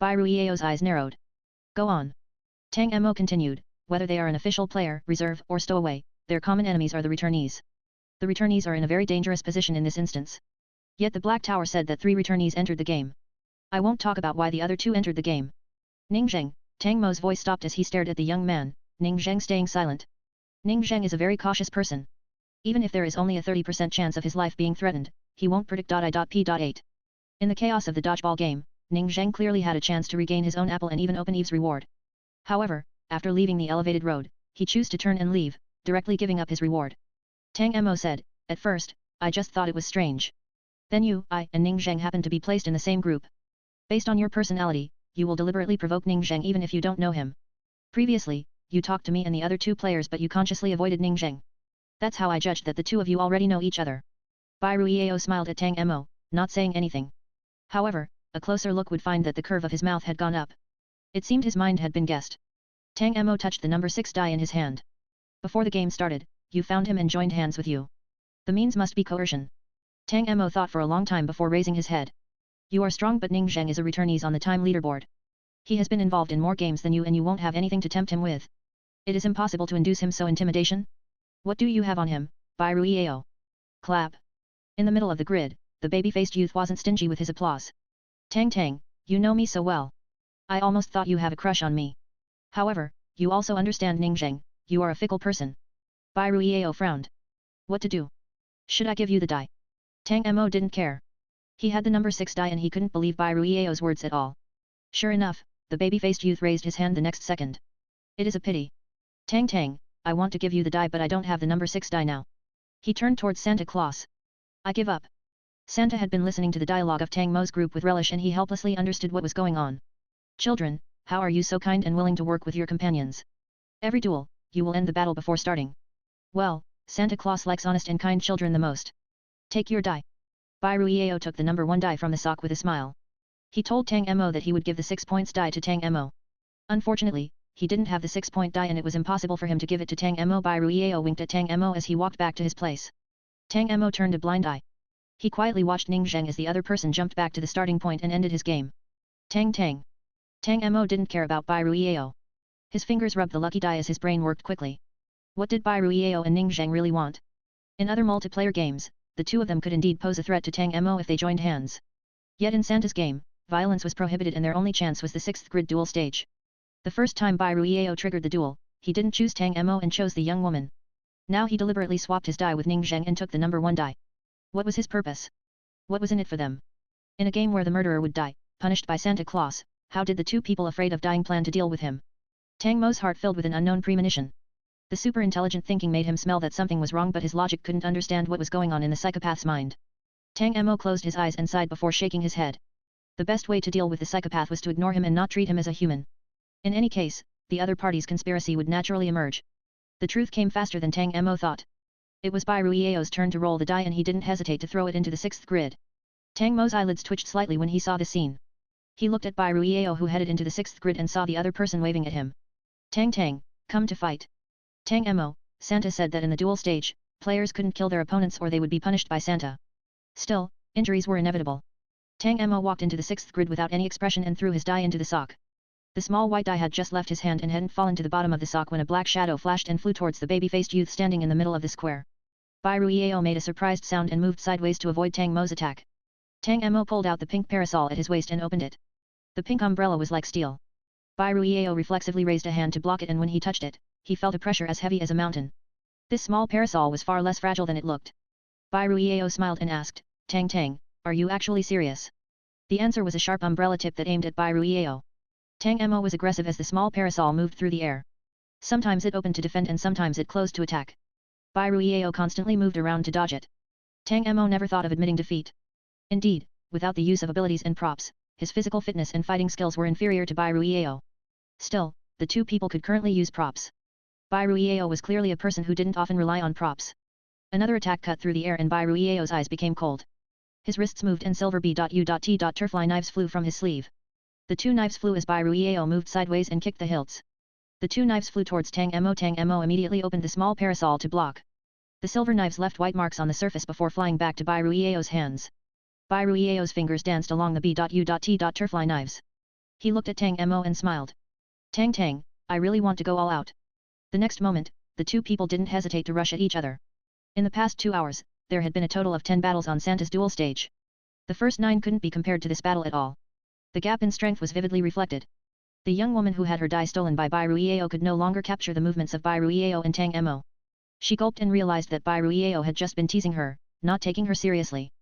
Bai Ruiao's eyes narrowed. Go on. Tang Mo continued, whether they are an official player, reserve, or stowaway, their common enemies are the returnees. The returnees are in a very dangerous position in this instance. Yet the Black Tower said that 3 returnees entered the game. I won't talk about why the other 2 entered the game. Ning Zheng, Tang Mo's voice stopped as he stared at the young man, Ning Zheng staying silent. Ning Zheng is a very cautious person. Even if there is only a 30% chance of his life being threatened, he won't predict .I.P.8. In the chaos of the dodgeball game, Ning Zheng clearly had a chance to regain his own apple and even open Eve's reward. However, after leaving the elevated road, he chose to turn and leave, directly giving up his reward. Tang Mo said, at first, I just thought it was strange. Then you, I, and Ning Zheng happened to be placed in the same group. Based on your personality, you will deliberately provoke Ning Zheng even if you don't know him. Previously, you talked to me and the other 2 players but you consciously avoided Ning Zheng. That's how I judged that the 2 of you already know each other. Bai Ruiao smiled at Tang Mo, not saying anything. However, a closer look would find that the curve of his mouth had gone up. It seemed his mind had been guessed. Tang Mo touched the number 6 die in his hand. Before the game started, you found him and joined hands with you. The means must be coercion. Tang Mo thought for a long time before raising his head. You are strong but Ning Zheng is a returnees on the time leaderboard. He has been involved in more games than you and you won't have anything to tempt him with. It is impossible to induce him so intimidation. What do you have on him, Bai Ruiao? Clap. In the middle of the grid, the baby-faced youth wasn't stingy with his applause. Tang, you know me so well. I almost thought you have a crush on me. However, you also understand Ning Zheng, you are a fickle person. Bai Ruiao frowned. What to do? Should I give you the die? Tang Mo didn't care. He had the number 6 die and he couldn't believe Bai Ruiao's words at all. Sure enough, the baby-faced youth raised his hand the next second. It is a pity. Tang, I want to give you the die but I don't have the number 6 die now. He turned towards Santa Claus. I give up. Santa had been listening to the dialogue of Tang Mo's group with relish and he helplessly understood what was going on. Children, how are you so kind and willing to work with your companions? Every duel, you will end the battle before starting. Well, Santa Claus likes honest and kind children the most. Take your die. Bai Ruiao took the number 1 die from the sock with a smile. He told Tang Mo that he would give the 6 points die to Tang Mo. Unfortunately, he didn't have the 6-point die and it was impossible for him to give it to Tang Mo. Bai Ruiao winked at Tang Mo as he walked back to his place. Tang Mo turned a blind eye. He quietly watched Ning Zheng as the other person jumped back to the starting point and ended his game. Tang. Tang Mo didn't care about Bai Ruiao. His fingers rubbed the lucky die as his brain worked quickly. What did Bai Ruiao and Ning Zheng really want? In other multiplayer games, the 2 of them could indeed pose a threat to Tang Mo if they joined hands. Yet in Santa's game, violence was prohibited and their only chance was the 6th grid duel stage. The first time Bai Ruiao triggered the duel, he didn't choose Tang Mo and chose the young woman. Now he deliberately swapped his die with Ning Zheng and took the number 1 die. What was his purpose? What was in it for them? In a game where the murderer would die, punished by Santa Claus, how did the 2 people afraid of dying plan to deal with him? Tang Mo's heart filled with an unknown premonition. The super-intelligent thinking made him smell that something was wrong but his logic couldn't understand what was going on in the psychopath's mind. Tang Mo closed his eyes and sighed before shaking his head. The best way to deal with the psychopath was to ignore him and not treat him as a human. In any case, the other party's conspiracy would naturally emerge. The truth came faster than Tang Mo thought. It was Bai Ruiao's turn to roll the die and he didn't hesitate to throw it into the 6th grid. Tang Mo's eyelids twitched slightly when he saw the scene. He looked at Bai Ruiao who headed into the 6th grid and saw the other person waving at him. Tang, come to fight. Tang Mo, Santa said that in the duel stage, players couldn't kill their opponents or they would be punished by Santa. Still, injuries were inevitable. Tang Mo walked into the 6th grid without any expression and threw his die into the sock. The small white die had just left his hand and hadn't fallen to the bottom of the sock when a black shadow flashed and flew towards the baby-faced youth standing in the middle of the square. Bai Ruiao made a surprised sound and moved sideways to avoid Tang Mo's attack. Tang Mo pulled out the pink parasol at his waist and opened it. The pink umbrella was like steel. Bai Ruiao reflexively raised a hand to block it and when he touched it, he felt a pressure as heavy as a mountain. This small parasol was far less fragile than it looked. Bai Ruiao smiled and asked, Tang, are you actually serious? The answer was a sharp umbrella tip that aimed at Bai Ruiao. Tang Mo was aggressive as the small parasol moved through the air. Sometimes it opened to defend and sometimes it closed to attack. Bai Ruiao constantly moved around to dodge it. Tang Mo never thought of admitting defeat. Indeed, without the use of abilities and props, his physical fitness and fighting skills were inferior to Bai Ruiao. Still, the 2 people could currently use props. Bai Ruiao was clearly a person who didn't often rely on props. Another attack cut through the air and Bai Ruiao's eyes became cold. His wrists moved and silver B.U.T. turfly knives flew from his sleeve. The 2 knives flew as Bai Ruiao moved sideways and kicked the hilts. The 2 knives flew towards Tang Mo. Tang Mo immediately opened the small parasol to block. The silver knives left white marks on the surface before flying back to Bai Ruiao's hands. Bai Ruiao's fingers danced along the B.U.T. turfly knives. He looked at Tang Mo and smiled. Tang, I really want to go all out. The next moment, the two people didn't hesitate to rush at each other. In the past 2 hours, there had been a total of 10 battles on Santa's duel stage. The first 9 couldn't be compared to this battle at all. The gap in strength was vividly reflected. The young woman who had her die stolen by Bai Ruiao could no longer capture the movements of Bai Ruiao and Tang Mo. She gulped and realized that Bai Ruiao had just been teasing her, not taking her seriously.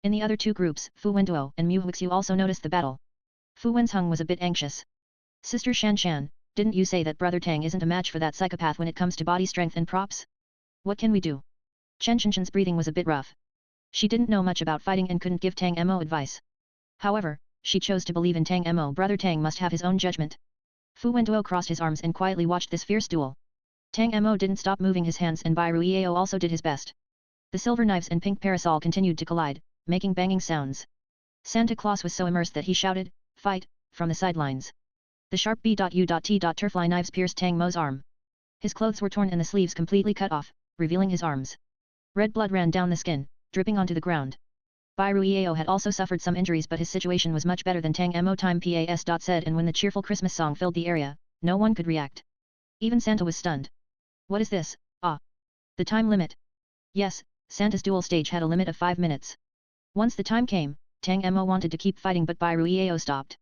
In the other two groups, Fu Wenduo and Mu Huixiu also noticed the battle. Fu Wenzheng was a bit anxious. Sister Shan, didn't you say that Brother Tang isn't a match for that psychopath when it comes to body strength and props? What can we do? Chen Shinshan's breathing was a bit rough. She didn't know much about fighting and couldn't give Tang Mo advice. However, she chose to believe in Tang Mo. Brother Tang must have his own judgment. Fu Wenduo crossed his arms and quietly watched this fierce duel. Tang Mo didn't stop moving his hands and Bai Ruiao also did his best. The silver knives and pink parasol continued to collide, making banging sounds. Santa Claus was so immersed that he shouted, "Fight!" from the sidelines. The sharp B.U.T. turfly knives pierced Tang Mo's arm. His clothes were torn and the sleeves completely cut off, revealing his arms. Red blood ran down the skin, dripping onto the ground. Bai Ruiao had also suffered some injuries but his situation was much better than Tang Mo. Time pas. Said and when the cheerful Christmas song filled the area, no one could react. Even Santa was stunned. What is this? Ah. The time limit. Yes, Santa's duel stage had a limit of 5 minutes. Once the time came, Tang Mo wanted to keep fighting but Bai Ruiao stopped.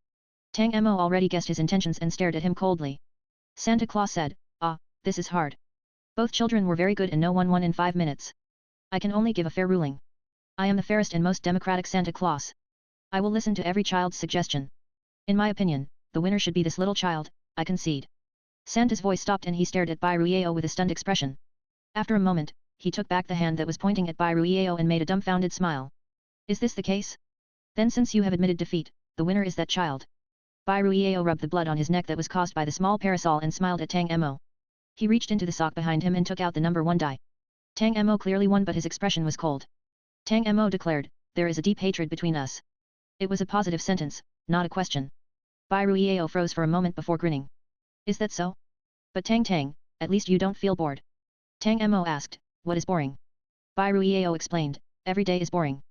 Tang Mo already guessed his intentions and stared at him coldly. Santa Claus said, "Ah, this is hard. Both children were very good and no one won in 5 minutes. I can only give a fair ruling. I am the fairest and most democratic Santa Claus. I will listen to every child's suggestion. In my opinion, the winner should be this little child, I concede." Santa's voice stopped and he stared at Bai Ruiao with a stunned expression. After a moment, he took back the hand that was pointing at Bai Ruiao and made a dumbfounded smile. "Is this the case? Then since you have admitted defeat, the winner is that child." Bai Ruiao rubbed the blood on his neck that was caused by the small parasol and smiled at Tang Mo. He reached into the sock behind him and took out the number 1 die. Tang Mo clearly won but his expression was cold. Tang Mo declared, "There is a deep hatred between us." It was a positive sentence, not a question. Bai Ruiao froze for a moment before grinning. "Is that so? But Tang, at least you don't feel bored?" Tang Mo asked, "What is boring?" Bai Ruiao explained, "Every day is boring.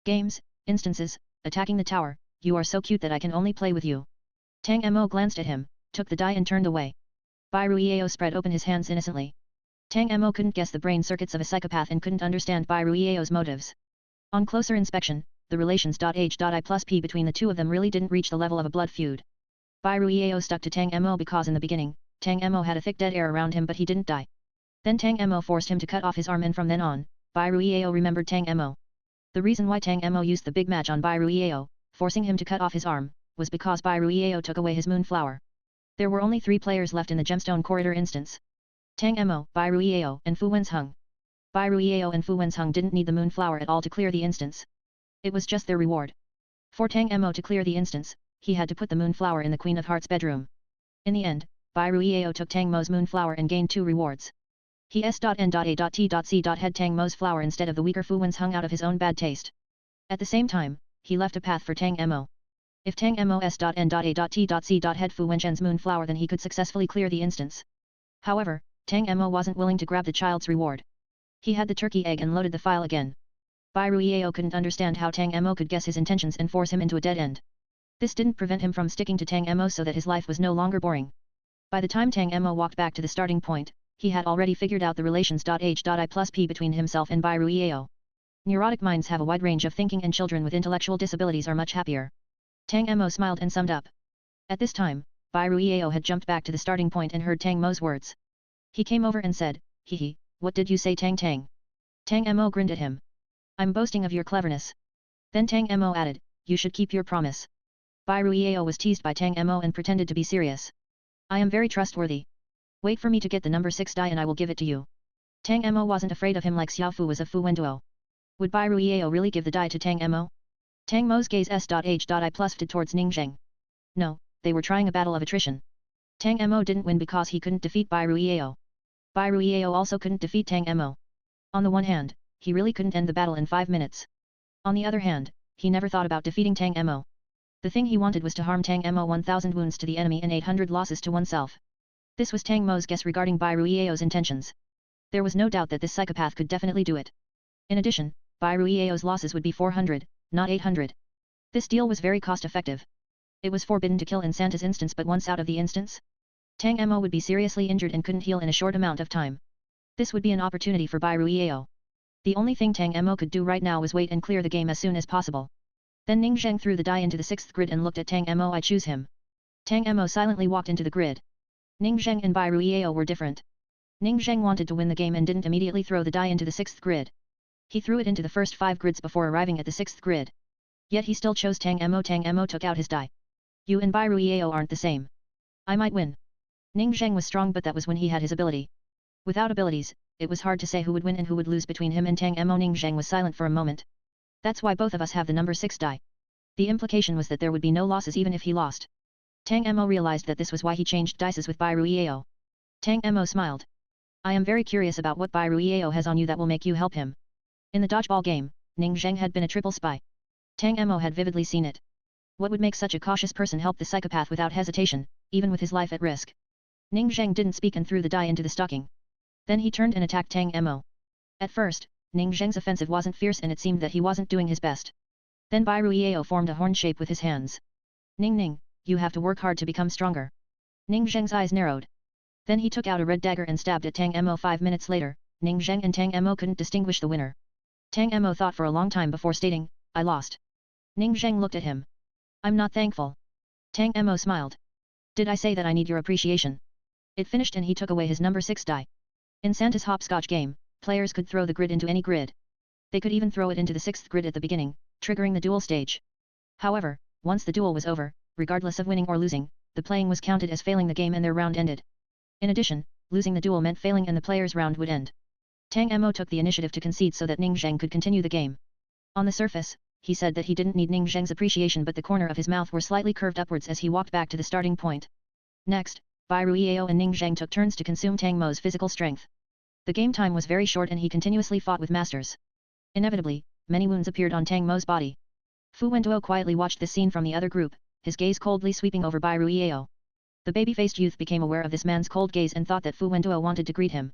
Games, instances, attacking the tower, you are so cute that I can only play with you." Tang Mo glanced at him, took the die and turned away. Bai Ruiao spread open his hands innocently. Tang Mo couldn't guess the brain circuits of a psychopath and couldn't understand Bai Ruiao's motives. On closer inspection, the relations.H.I+P between the two of them really didn't reach the level of a blood feud. Bai Ruiao stuck to Tang Mo because in the beginning, Tang Mo had a thick dead air around him but he didn't die. Then Tang Mo forced him to cut off his arm and from then on, Bai Ruiao remembered Tang Mo. The reason why Tang Mo used the big match on Bai Ruiao, forcing him to cut off his arm, was because Bai Ruiao took away his moonflower. There were only 3 players left in the gemstone corridor instance. Tang Mo, Bai Ruiao and Fu Wenzheng. Bai Ruiao and Fu Wenzheng didn't need the moonflower at all to clear the instance. It was just their reward. For Tang Mo to clear the instance, he had to put the moonflower in the Queen of Hearts' bedroom. In the end, Bai Ruiao took Tang Mo's moonflower and gained 2 rewards. He s.n.a.t.c. had Tang Mo's flower instead of the weaker Fu Wenzheng out of his own bad taste. At the same time, he left a path for Tang Mo. If Tang Mo s.n.a.t.c. had Fu Wenzheng's moonflower then he could successfully clear the instance. However, Tang Mo wasn't willing to grab the child's reward. He had the turkey egg and loaded the file again. Bai Ruiao couldn't understand how Tang Mo could guess his intentions and force him into a dead end. This didn't prevent him from sticking to Tang Mo so that his life was no longer boring. By the time Tang Mo walked back to the starting point, he had already figured out the relations.H.I+P between himself and Bai Ruiao. Neurotic minds have a wide range of thinking and children with intellectual disabilities are much happier. Tang Mo smiled and summed up. At this time, Bai Ruiao had jumped back to the starting point and heard Tang Mo's words. He came over and said, "Hehe, what did you say Tang?" Tang Mo grinned at him. "I'm boasting of your cleverness." Then Tang Mo added, "You should keep your promise." Bai Ruiao was teased by Tang Mo and pretended to be serious. "I am very trustworthy. Wait for me to get the number 6 die and I will give it to you." Tang Mo wasn't afraid of him like Xiaofu was of Fu Wenduo. Would Bai Ruiao really give the die to Tang Mo? Tang Mo's gaze s.H.I+P'd towards Ningzheng. No, they were trying a battle of attrition. Tang Mo didn't win because he couldn't defeat Bai Ruiao. Bai Ruiao also couldn't defeat Tang Mo. On the one hand, he really couldn't end the battle in 5 minutes. On the other hand, he never thought about defeating Tang Mo. The thing he wanted was to harm Tang Mo 1000 wounds to the enemy and 800 losses to oneself. This was Tang Mo's guess regarding Bai Ruiao's intentions. There was no doubt that this psychopath could definitely do it. In addition, Bai Ruiao's losses would be 400, not 800. This deal was very cost-effective. It was forbidden to kill in Santa's instance, but once out of the instance, Tang Mo would be seriously injured and couldn't heal in a short amount of time. This would be an opportunity for Bai Ruiao. The only thing Tang Mo could do right now was wait and clear the game as soon as possible. Then Ning Zheng threw the die into the 6th grid and looked at Tang Mo. I choose him. Tang Mo silently walked into the grid. Ning Zheng and Bai Ruiao were different. Ning Zheng wanted to win the game and didn't immediately throw the die into the 6th grid. He threw it into the first 5 grids before arriving at the 6th grid. Yet he still chose Tang Mo. Tang Mo took out his die. You and Bai Ruiao aren't the same. I might win. Ning Zheng was strong, but that was when he had his ability. Without abilities, it was hard to say who would win and who would lose between him and Tang Mo. Ning Zheng was silent for a moment. That's why both of us have the number 6 die. The implication was that there would be no losses even if he lost. Tang Mo realized that this was why he changed dices with Bai Ruiao. Tang Mo smiled. I am very curious about what Bai Ruiao has on you that will make you help him. In the dodgeball game, Ning Zheng had been a triple spy. Tang Mo had vividly seen it. What would make such a cautious person help the psychopath without hesitation, even with his life at risk? Ning Zheng didn't speak and threw the die into the stocking. Then he turned and attacked Tang Mo. At first, Ning Zheng's offensive wasn't fierce and it seemed that he wasn't doing his best. Then Bai Ruiao formed a horn shape with his hands. Ning Ning, you have to work hard to become stronger. Ning Zheng's eyes narrowed. Then he took out a red dagger and stabbed at Tang Mo. 5 minutes later, Ning Zheng and Tang Mo couldn't distinguish the winner. Tang Mo thought for a long time before stating, I lost. Ning Zheng looked at him. I'm not thankful. Tang Mo smiled. Did I say that I need your appreciation? It finished and he took away his number 6 die. In Santa's hopscotch game, players could throw the grid into any grid. They could even throw it into the 6th grid at the beginning, triggering the duel stage. However, once the duel was over, regardless of winning or losing, the playing was counted as failing the game and their round ended. In addition, losing the duel meant failing and the player's round would end. Tang Mo took the initiative to concede so that Ning Zheng could continue the game. On the surface, he said that he didn't need Ning Zheng's appreciation, but the corner of his mouth were slightly curved upwards as he walked back to the starting point. Next, Bai Ruiao and Ning Zheng took turns to consume Tang Mo's physical strength. The game time was very short and he continuously fought with masters. Inevitably, many wounds appeared on Tang Mo's body. Fu Wenduo quietly watched this scene from the other group, his gaze coldly sweeping over Bai Ruiao. The baby-faced youth became aware of this man's cold gaze and thought that Fu Wenduo wanted to greet him.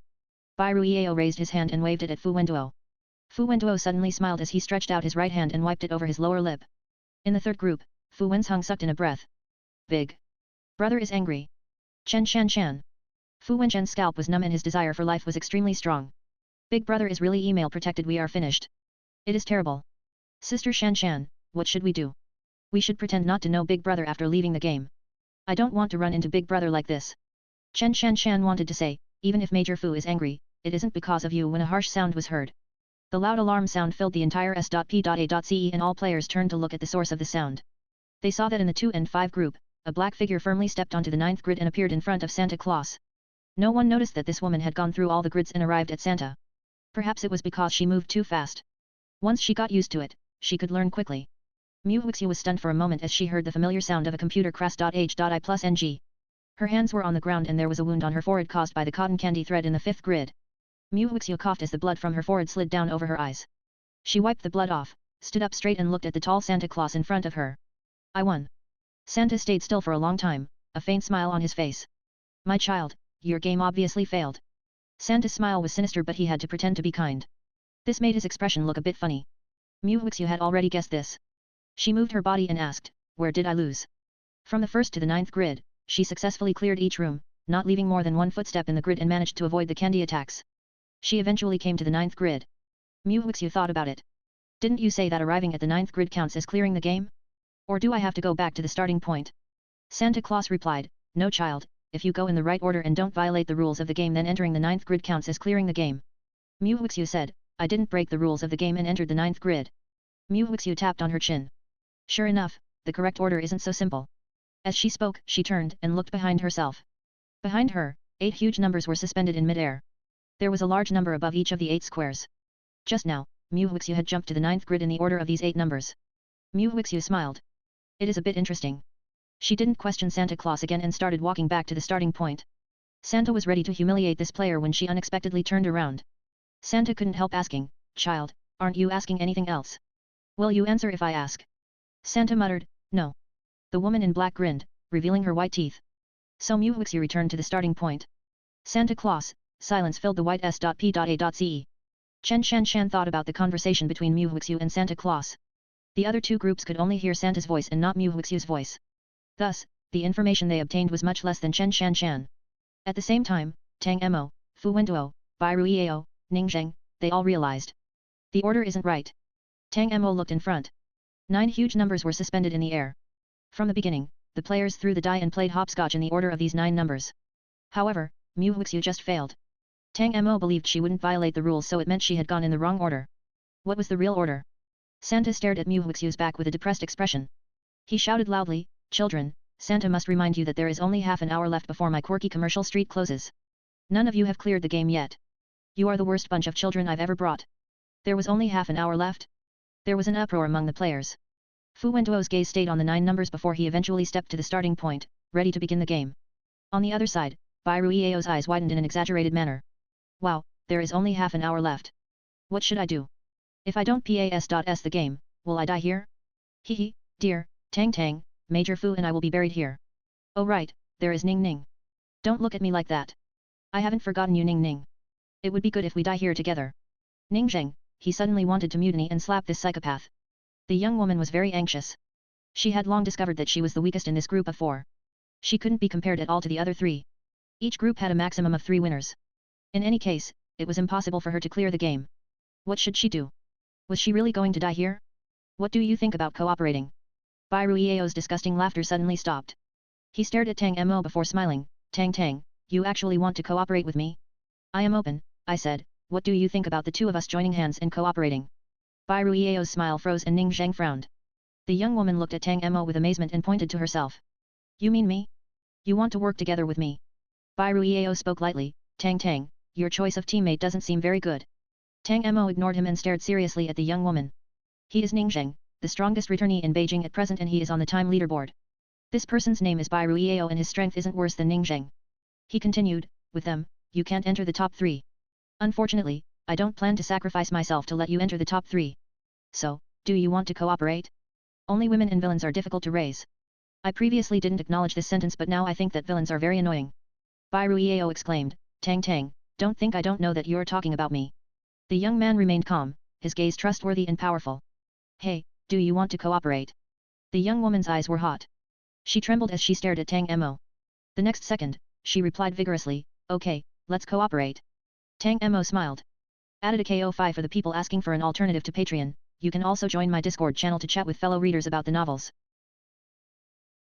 Bai Ruiao raised his hand and waved it at Fu Wenduo. Fu Wenduo suddenly smiled as he stretched out his right hand and wiped it over his lower lip. In the third group, Fu Wenzheng sucked in a breath. Big brother is angry. Chen Shan Shan. Fu Wenzhen's scalp was numb and his desire for life was extremely strong. Big brother is really email protected. We are finished. It is terrible. Sister Shan Shan, what should we do? We should pretend not to know Big brother after leaving the game. I don't want to run into Big brother like this. Chen Shan Shan wanted to say, even if Major Fu is angry, it isn't because of you. When a harsh sound was heard. The loud alarm sound filled the entire S.P.A.ce and all players turned to look at the source of the sound. They saw that in the 2 and 5 group, a black figure firmly stepped onto the 9th grid and appeared in front of Santa Claus. No one noticed that this woman had gone through all the grids and arrived at Santa. Perhaps it was because she moved too fast. Once she got used to it, she could learn quickly. Mu Huixu was stunned for a moment as she heard the familiar sound of a computer crash.h.i+ng. Her hands were on the ground and there was a wound on her forehead caused by the cotton candy thread in the 5th grid. Mu Huixu coughed as the blood from her forehead slid down over her eyes. She wiped the blood off, stood up straight and looked at the tall Santa Claus in front of her. I won. Santa stayed still for a long time, a faint smile on his face. My child, your game obviously failed. Santa's smile was sinister but he had to pretend to be kind. This made his expression look a bit funny. Mu Huixu had already guessed this. She moved her body and asked, where did I lose? From the 1st to the 9th grid, she successfully cleared each room, not leaving more than one footstep in the grid and managed to avoid the candy attacks. She eventually came to the 9th grid. Mu Huixu thought about it. Didn't you say that arriving at the 9th grid counts as clearing the game? Or do I have to go back to the starting point? Santa Claus replied, no child, if you go in the right order and don't violate the rules of the game then entering the 9th grid counts as clearing the game. Mu Huixu said, I didn't break the rules of the game and entered the 9th grid. Mu Huixu tapped on her chin. Sure enough, the correct order isn't so simple. As she spoke, she turned and looked behind herself. Behind her, 8 huge numbers were suspended in mid-air. There was a large number above each of the 8 squares. Just now, Mu Huixu had jumped to the 9th grid in the order of these 8 numbers. Mu Huixu smiled. It is a bit interesting. She didn't question Santa Claus again and started walking back to the starting point. Santa was ready to humiliate this player when she unexpectedly turned around. Santa couldn't help asking, child, aren't you asking anything else? Will you answer if I ask? Santa muttered, no. The woman in black grinned, revealing her white teeth. So Mu Huixu returned to the starting point. Santa Claus, silence filled the white S.P.A.ce. Chen Shan Shan thought about the conversation between Mu Huixu and Santa Claus. The other 2 groups could only hear Santa's voice and not Mu Huixu's voice. Thus, the information they obtained was much less than Chen Shan. At the same time, Tang Mo, Fu Wenduo, Bai Ruiao, Ning Zheng, they all realized. The order isn't right. Tang Mo looked in front. 9 huge numbers were suspended in the air. From the beginning, the players threw the die and played hopscotch in the order of these 9 numbers. However, Mu Huixiu just failed. Tang Mo believed she wouldn't violate the rules, so it meant she had gone in the wrong order. What was the real order? Santa stared at Mu Huixiu's back with a depressed expression. He shouted loudly, "Children, Santa must remind you that there is only half an hour left before my quirky commercial street closes. None of you have cleared the game yet. You are the worst bunch of children I've ever brought." There was only half an hour left. There was an uproar among the players. Fu Wenduo's gaze stayed on the 9 numbers before he eventually stepped to the starting point, ready to begin the game. On the other side, Bai Ruiao's eyes widened in an exaggerated manner. Wow, there is only half an hour left. What should I do? If I don't pass the game, will I die here? Hehe, dear, Tang, Major Fu and I will be buried here. Oh right, there is Ning Ning. Don't look at me like that. I haven't forgotten you, Ning Ning. It would be good if we die here together. Ning Zheng, he suddenly wanted to mutiny and slap this psychopath. The young woman was very anxious. She had long discovered that she was the weakest in this group of 4. She couldn't be compared at all to the other 3. Each group had a maximum of 3 winners. In any case, it was impossible for her to clear the game. What should she do? Was she really going to die here? What do you think about cooperating? Bai Ruiao's disgusting laughter suddenly stopped. He stared at Tang Mo before smiling. Tang, you actually want to cooperate with me? I am open, I said. What do you think about the 2 of us joining hands and cooperating? Bai Ruiao's smile froze and Ning Zheng frowned. The young woman looked at Tang Mo with amazement and pointed to herself. You mean me? You want to work together with me? Bai Ruiao spoke lightly. Tang, your choice of teammate doesn't seem very good. Tang Mo ignored him and stared seriously at the young woman. He is Ning Zheng, the strongest returnee in Beijing at present, and he is on the time leaderboard. This person's name is Bai Ruiao and his strength isn't worse than Ning Zheng. He continued, with them, you can't enter the top 3. Unfortunately, I don't plan to sacrifice myself to let you enter the top 3. So, do you want to cooperate? Only women and villains are difficult to raise. I previously didn't acknowledge this sentence, but now I think that villains are very annoying. Bai Ruiao exclaimed, Tang, don't think I don't know that you're talking about me. The young man remained calm, his gaze trustworthy and powerful. Hey, do you want to cooperate? The young woman's eyes were hot. She trembled as she stared at Tang Mo. The next second, she replied vigorously, okay, let's cooperate. Tang Mo smiled. Added a KO5 for the people asking for an alternative to Patreon. You can also join my Discord channel to chat with fellow readers about the novels.